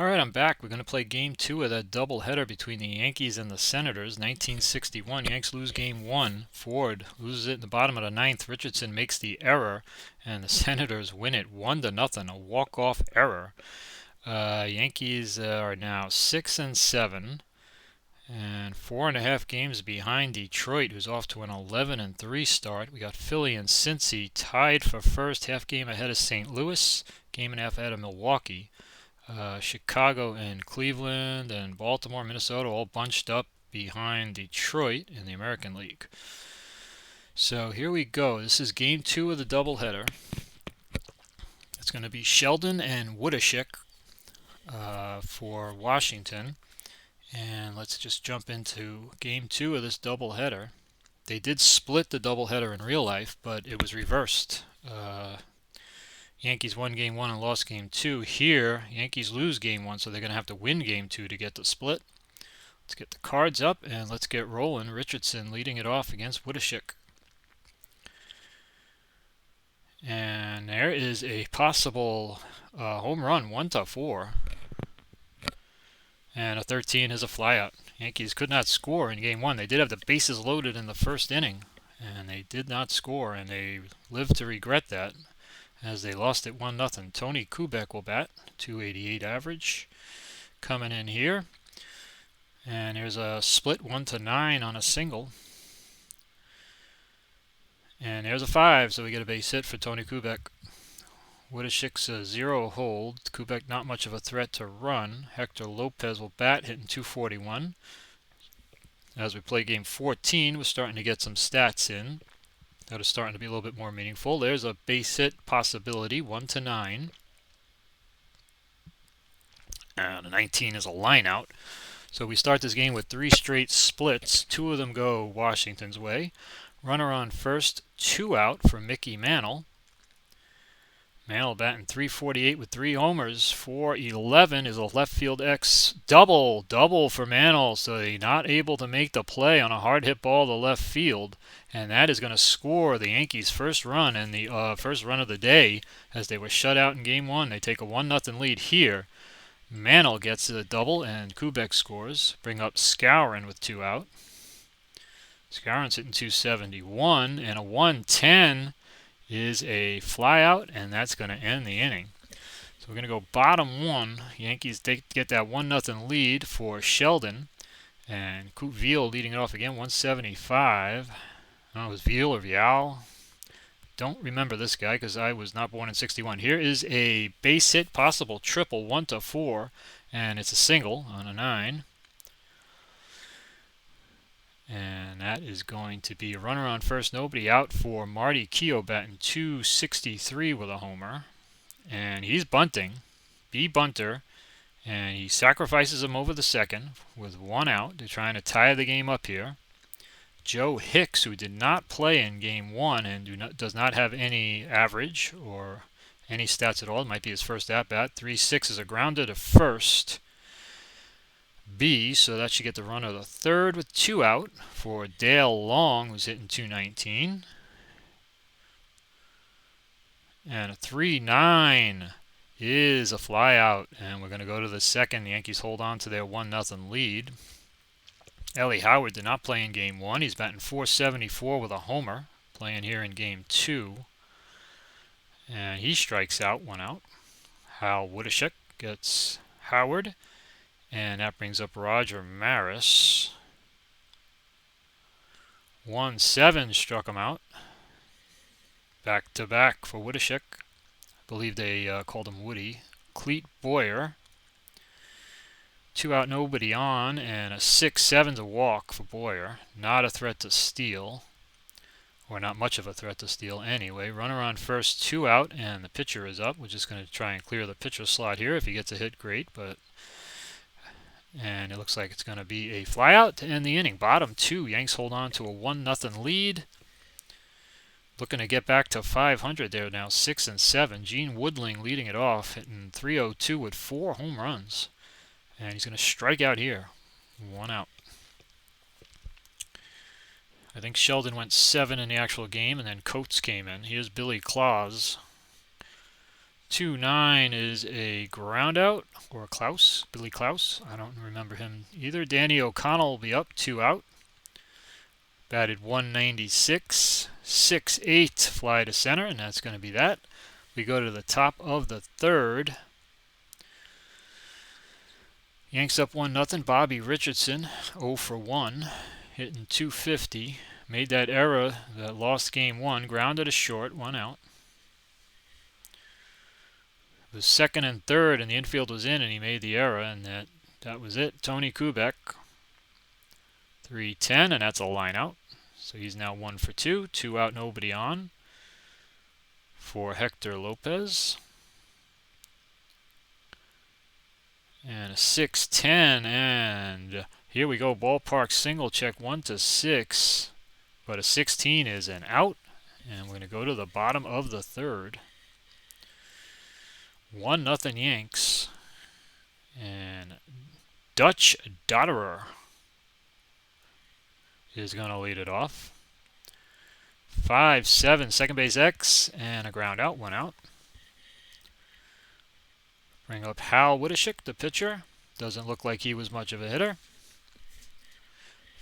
Alright, I'm back. We're going to play game 2 of that doubleheader between the Yankees and the Senators. 1961. Yanks lose game 1. Ford loses it in the bottom of the ninth. Richardson makes the error, and the Senators win it 1-0. A walk-off error. Yankees are now 6-7 and 4.5 games behind Detroit, who's off to an 11-3 start. We got Philly and Cincy tied for first, half game ahead of St. Louis, game and a half ahead of Milwaukee. Chicago and Cleveland and Baltimore, Minnesota all bunched up behind Detroit in the American League. So here we go. This is game 2 of the doubleheader. It's going to be Sheldon and Woodeshick for Washington. And let's just jump into game 2 of this doubleheader. They did split the doubleheader in real life, but it was reversed. Yankees won game 1 and lost game 2. Here, Yankees lose game 1, so they're going to have to win game 2 to get the split. Let's get the cards up and let's get rolling. Richardson leading it off against Woodeshick. And there is a possible home run, 1-4. And a 13 is a flyout. Yankees could not score in game 1. They did have the bases loaded in the first inning, and they did not score, and they lived to regret that, as they lost it 1-0. Tony Kubek will bat, 288 average. Coming in here. And there's a split 1-9 on a single. And there's a 5, so we get a base hit for Tony Kubek. Woodeshick's a 0 hold. Kubek not much of a threat to run. Hector Lopez will bat, hitting 241. As we play game 14, we're starting to get some stats in that are starting to be a little bit more meaningful. There's a base hit possibility, 1-9. And a 19 is a line out. So we start this game with 3 straight splits. 2 of them go Washington's way. Runner on first, 2 out for Mickey Mantle. Mantle batting 348 with 3 homers. 411 is a left field X. Double for Mantle. So they're not able to make the play on a hard hit ball to left field. And that is going to score the Yankees' first run and the first run of the day, as they were shut out in game 1. They take a 1-0 lead here. Mantle gets a double and Kubek scores. Bring up Skowron with 2 out. Skowron's hitting 271, and a 110 is a flyout, and that's going to end the inning. So we're going to go bottom 1. Yankees get that 1-0 lead for Sheldon, and Veal leading it off again, 175. I don't know, it was Veal or Vial. Don't remember this guy because I was not born in 61. Here is a base hit, possible triple, 1-4, and it's a single on a 9. And that is going to be a runner on first, nobody out for Marty Keogh, batting 263 with a homer. And he's bunting, B-bunter, and he sacrifices him over the second with 1 out. They're trying to tie the game up here. Joe Hicks, who did not play in game 1 and does not have any average or any stats at all. It might be his first at-bat. 3-6 is a grounder to first. B, so that should get the runner the third with 2 out for Dale Long, who's hitting 219. And a 3-9 is a flyout, and we're going to go to the second. The Yankees hold on to their 1-0 lead. Ellie Howard did not play in game 1. He's batting 474 with a homer, playing here in game 2. And he strikes out, 1 out. Hal Woodeshick gets Howard. And that brings up Roger Maris. 1-7 struck him out. Back to back for Woodeshick. I believe they called him Woody. Cleet Boyer. 2 out, nobody on, and a 6-7's a walk for Boyer. Not a threat to steal. Or not much of a threat to steal anyway. Runner on first, 2 out, and the pitcher is up. We're just going to try and clear the pitcher slot here. If he gets a hit, great, but... And it looks like it's going to be a flyout to end the inning. Bottom 2, Yanks hold on to a 1-0 lead. Looking to get back to 500 there now, 6-7. Gene Woodling leading it off, hitting 302 with 4 home runs. And he's going to strike out here. 1 out. I think Sheldon went 7 in the actual game, and then Coates came in. Here's Billy Claus. 2-9 is a ground out, or Klaus, Billy Klaus. I don't remember him either. Danny O'Connell will be up, 2 out. Batted 196, 6-8 fly to center, and that's going to be that. We go to the top of the third. Yanks up 1-0. Bobby Richardson, 0 for 1, hitting 250. Made that error that lost game 1, grounded a short, 1 out. It was second and third, and the infield was in, and he made the error, and that was it. Tony Kubek, 3-10, and that's a line out. So he's now 1 for 2, 2 out, nobody on for Hector Lopez. And a 6-10, and here we go. Ballpark single check, 1-6, but a 16 is an out, and we're going to go to the bottom of the third. 1-0 Yanks, and Dutch Dotterer is going to lead it off. 5-7, second base X, and a ground out, 1 out. Bring up Hal Woodeshick, the pitcher. Doesn't look like he was much of a hitter.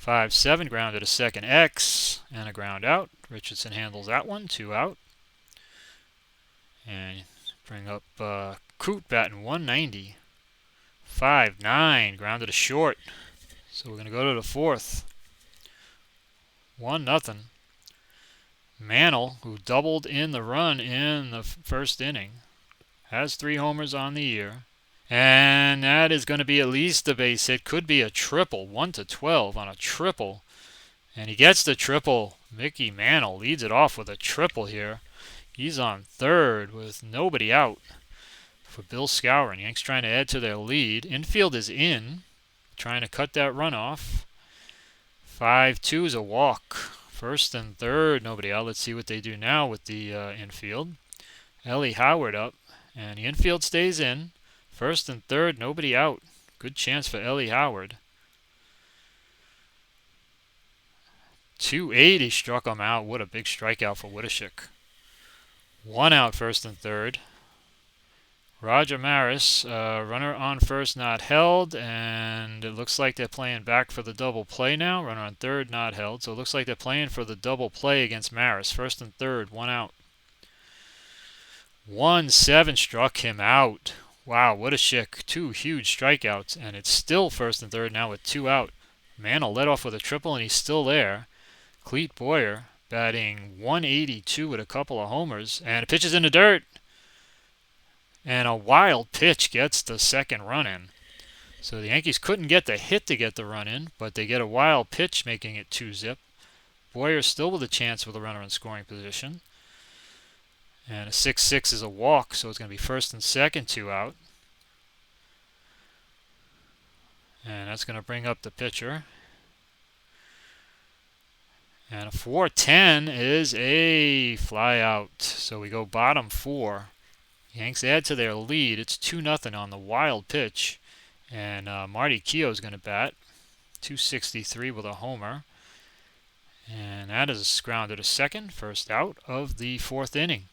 5-7, grounded to second X, and a ground out. Richardson handles that one, 2 out. And bring up Coot batting 190. 5-9, grounded to short. So we're going to go to the fourth. 1-0. Mantle, who doubled in the run in the first inning, has 3 homers on the year. And that is going to be at least a base hit. Could be a triple. 1-12 on a triple. And he gets the triple. Mickey Mantle leads it off with a triple here. He's on third with nobody out for Bill Skowron. Yanks trying to add to their lead. Infield is in, trying to cut that run off. 5-2 is a walk. First and third, nobody out. Let's see what they do now with the infield. Ellie Howard up, and the infield stays in. First and third, nobody out. Good chance for Ellie Howard. 280 struck him out. What a big strikeout for Woodeshick. 1 out, first and third. Roger Maris, runner on first, not held, and it looks like they're playing back for the double play now. Runner on third, not held, so it looks like they're playing for the double play against Maris. First and third, 1 out. 1-7 struck him out. Wow, what a Woodeshick. 2 huge strikeouts, and it's still first and third now with 2 out. Mantle led off with a triple, and he's still there. Cleet Boyer batting 182 with a couple of homers, and it pitches in the dirt. And a wild pitch gets the second run in. So the Yankees couldn't get the hit to get the run in, but they get a wild pitch making it 2-zip. Boyer still with a chance with a runner in scoring position. And a 6-6 is a walk, so it's going to be first and second, 2 out. And that's going to bring up the pitcher. And a 4-10 is a fly out. So we go bottom 4. Yanks add to their lead. It's 2-0 on the wild pitch. And Marty Keogh's going to bat. 263 with a homer. And that is grounded to second. First out of the 4th inning.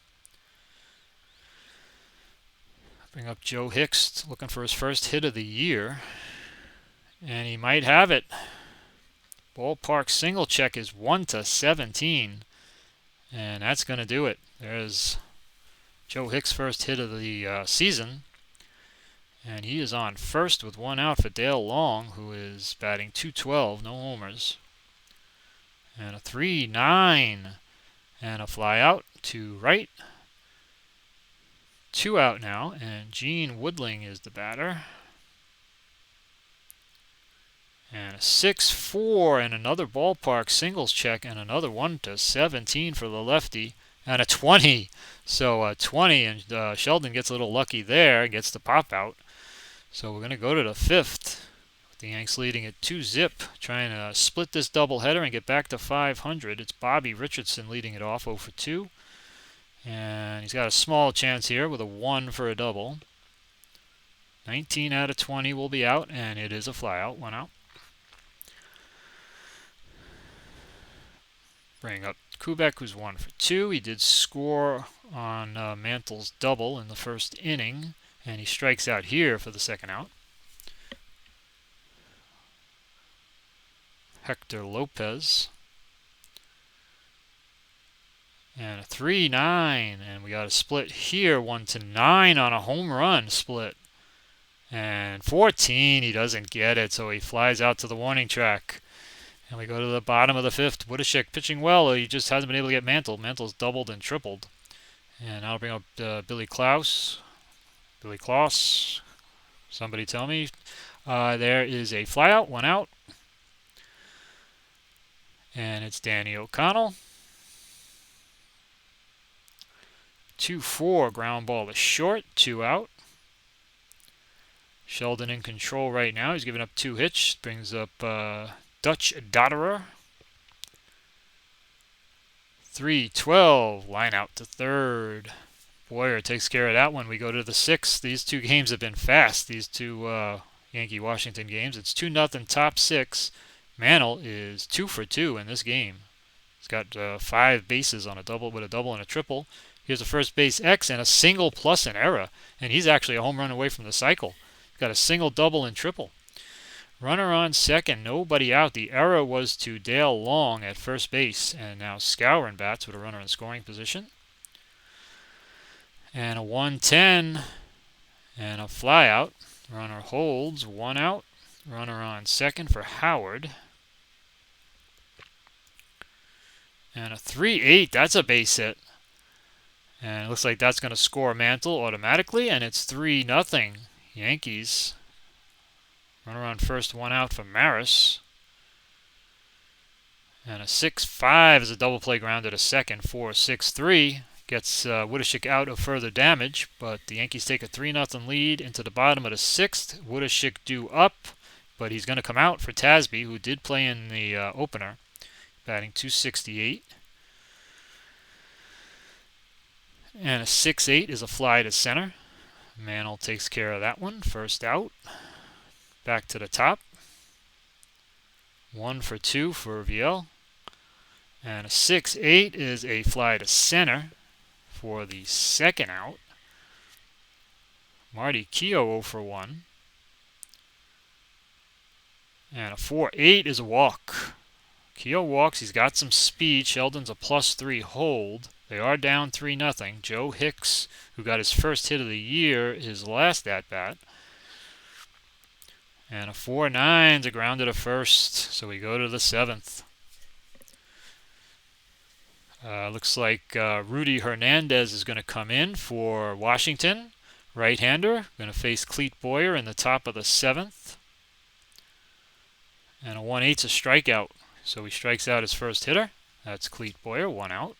Bring up Joe Hicks, looking for his first hit of the year. And he might have it. Ballpark single check is 1-17. And that's going to do it. There's Joe Hicks' first hit of the season. And he is on first with 1 out for Dale Long, who is batting 212, no homers. And a 3-9 and a fly out to right. 2 out now, and Gene Woodling is the batter. And a 6-4 and another ballpark singles check, and another 1-17 for the lefty. And a 20. So 20, and Sheldon gets a little lucky there, gets the pop out. So we're going to go to the 5th. The Yanks leading it 2-zip, trying to split this doubleheader and get back to 500. It's Bobby Richardson leading it off, 0 for 2. And he's got a small chance here with a 1 for a double. 19 out of 20 will be out, and it is a fly out, 1 out. Bring up Kubek, who's 1 for 2. He did score on Mantle's double in the first inning, and he strikes out here for the second out. Hector Lopez. And a 3-9, and we got a split here, 1-9 on a home run split. And 14, he doesn't get it, so he flies out to the warning track. And we go to the bottom of the fifth. Woodeshick pitching well. He just hasn't been able to get Mantle. Mantle's doubled and tripled. And I'll bring up Billy Klaus. Billy Klaus. Somebody tell me. There is a flyout, 1 out. And it's Danny O'Connell. 2-4, ground ball to short, 2 out. Sheldon in control right now. He's giving up 2 hits. Brings up Dutch Dotterer. 3-12, line out to third. Boyer takes care of that one. We go to the 6th. These 2 games have been fast, these 2 Yankee-Washington games. It's 2-0 top 6. Mantle is 2 for 2 in this game. He's got 5 bases on a double with a double and a triple. Here's a first base X and a single plus an error. And he's actually a home run away from the cycle. He's got a single, double, and triple. Runner on second, nobody out. The error was to Dale Long at first base. And now Skowron bats with a runner in scoring position. And a 1-10 and a flyout. Runner holds, 1 out. Runner on second for Howard. And a 3-8, that's a base hit. And it looks like that's going to score Mantle automatically, and it's 3-0 Yankees. Runner on first, 1 out for Maris. And a 6-5 is a double play grounded to second. 4-6-3 gets Woodeshick out of further damage, but the Yankees take a 3-0 lead into the bottom of the 6th. Woodeshick due up, but he's going to come out for Tasby, who did play in the opener, batting .268. And a 6-8 is a fly to center. Mantle takes care of that one. First out. Back to the top. 1 for 2 for Viel. And a 6-8 is a fly to center for the second out. Marty Keogh 0 for 1. And a 4-8 is a walk. Keogh walks. He's got some speed. Sheldon's a +3 hold. They are down 3-0. Joe Hicks, who got his first hit of the year, his last at-bat. And a 4-9 to ground to first. So we go to the 7th. Looks like Rudy Hernandez is going to come in for Washington. Right-hander. Going to face Cleet Boyer in the top of the 7th. And a 1-8's a strikeout. So he strikes out his first hitter. That's Cleet Boyer, 1 out.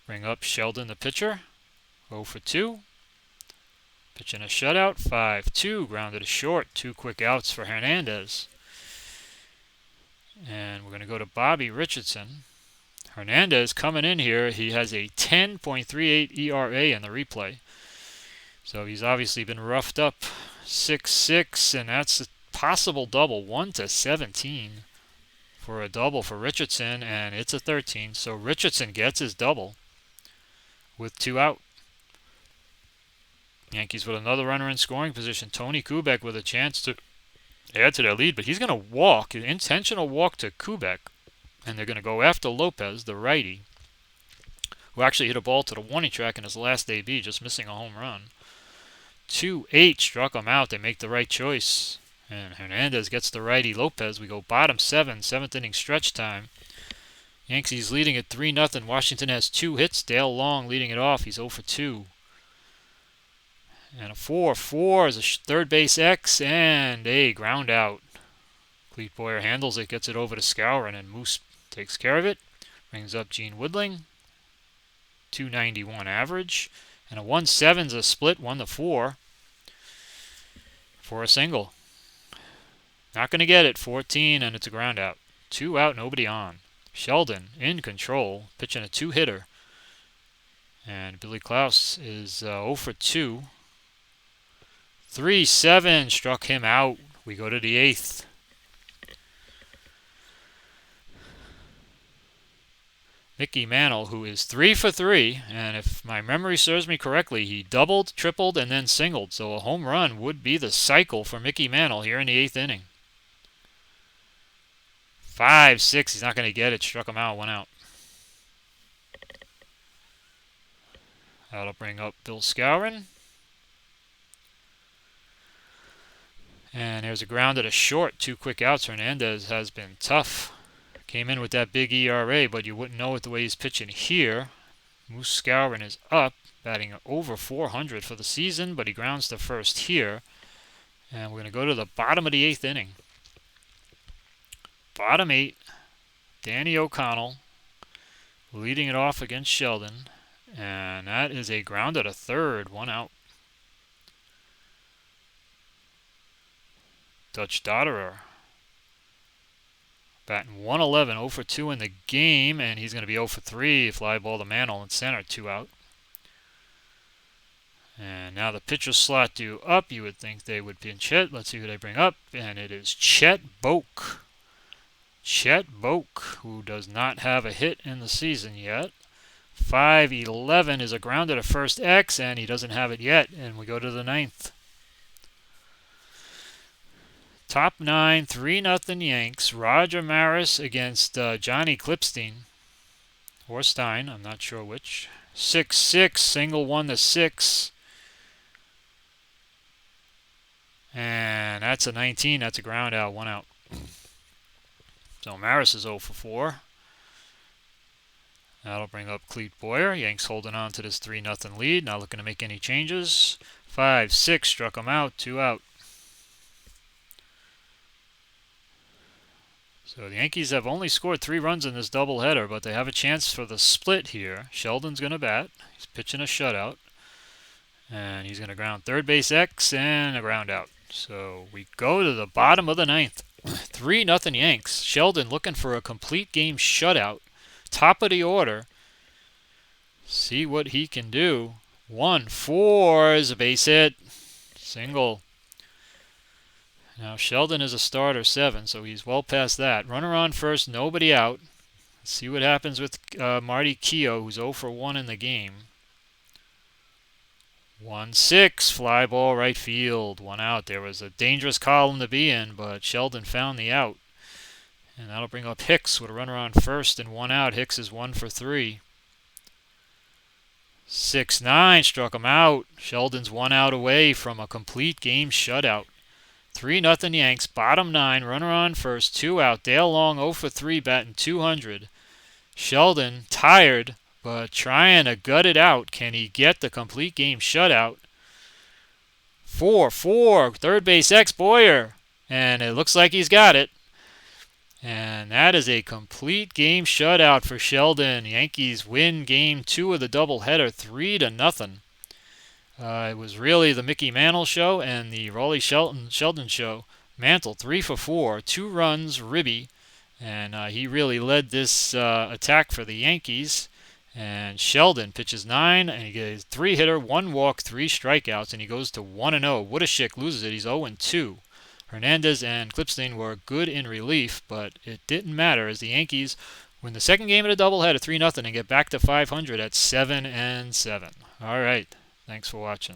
Bring up Sheldon, the pitcher. 0 for 2. Pitching a shutout. 5-2. Grounded to short. 2 quick outs for Hernandez. And we're going to go to Bobby Richardson. Hernandez coming in here. He has a 10.38 ERA in the replay. So he's obviously been roughed up. 6-6, and that's a possible double. 1-17 for a double for Richardson, and it's a 13. So Richardson gets his double with 2 out. Yankees with another runner in scoring position. Tony Kubek with a chance to add to their lead, but he's going to walk, an intentional walk to Kubek, and they're going to go after Lopez, the righty, who actually hit a ball to the warning track in his last AB, just missing a home run. 2-8 struck him out. They make the right choice, and Hernandez gets the righty Lopez. We go bottom 7, 7th inning stretch time. Yankees leading at 3-0. Washington has 2 hits. Dale Long leading it off. He's 0 for 2. And a 4-4 is a third base X and a ground out. Cleet Boyer handles it, gets it over to Skowron, and Moose takes care of it. Brings up Gene Woodling. 291 average. And a 1-7 is a split, 1-4 for a single. Not going to get it. 14, and it's a ground out. 2 out, nobody on. Sheldon in control, pitching a 2-hitter. And Billy Klaus is 0 for 2. 3-7 struck him out. We go to the 8th. Mickey Mantle, who is 3 for 3, and if my memory serves me correctly, he doubled, tripled, and then singled. So a home run would be the cycle for Mickey Mantle here in the 8th inning. 5-6, he's not going to get it. Struck him out, 1 out. That'll bring up Bill Skowron. And there's a ground at a short. 2 quick outs. Hernandez has been tough. Came in with that big ERA, but you wouldn't know it the way he's pitching here. Moose Skowron is up, batting over 400 for the season, but he grounds to first here. And we're going to go to the bottom of the 8th inning. Bottom 8, Danny O'Connell leading it off against Sheldon. And that is a ground at a third, 1 out. Dutch Dotterer batting 111, 0 for 2 in the game, and he's going to be 0 for 3. Fly ball to Mantle in center, 2 out. And now the pitcher slot due up. You would think they would pinch hit. Let's see who they bring up, and it is Chet Boak. Chet Boak, who does not have a hit in the season yet. 5-11 is a ground at a first X, and he doesn't have it yet. And we go to the 9th. Top 9, 3-0 Yanks. Roger Maris against Johnny Clipstein. Or Stein, I'm not sure which. 6-6, single 1 to 6. And that's a 19. That's a ground out, 1 out. So Maris is 0 for 4. That'll bring up Clete Boyer. Yanks holding on to this 3-0 lead. Not looking to make any changes. 5-6, struck him out, 2 out. So the Yankees have only scored 3 runs in this doubleheader, but they have a chance for the split here. Sheldon's going to bat. He's pitching a shutout. And he's going to ground third base X and a ground out. So we go to the bottom of the 9th. 3-0 Yanks. Sheldon looking for a complete game shutout. Top of the order. See what he can do. 1-4 is a base hit. Single. Now Sheldon is a starter 7, so he's well past that. Runner on first, nobody out. Let's see what happens with Marty Keough, who's 0 for 1 in the game. 1-6, fly ball right field, 1 out. There was a dangerous column to be in, but Sheldon found the out. And that'll bring up Hicks with a runner on first and 1 out. Hicks is 1 for 3. 6-9, struck him out. Sheldon's 1 out away from a complete game shutout. 3-0 Yanks, bottom 9, runner on first, 2 out. Dale Long 0 for 3, batting 200. Sheldon tired, but trying to gut it out. Can he get the complete game shutout? 4-4, third base X Boyer. And it looks like he's got it. And that is a complete game shutout for Sheldon. Yankees win game 2 of the doubleheader, 3-0. It was really the Mickey Mantle show and the Raleigh Sheldon show. Mantle 3 for 4, 2 runs, ribby, and he really led this attack for the Yankees. And Sheldon pitches 9, and he gets 3 hitter, 1 walk, 3 strikeouts, and he goes to 1-0. Woodeshick loses it. He's 0-2. Hernandez and Clipstein were good in relief, but it didn't matter as the Yankees win the second game of the doubleheader 3-0 and get back to 500 at 7-7. All right. Thanks for watching.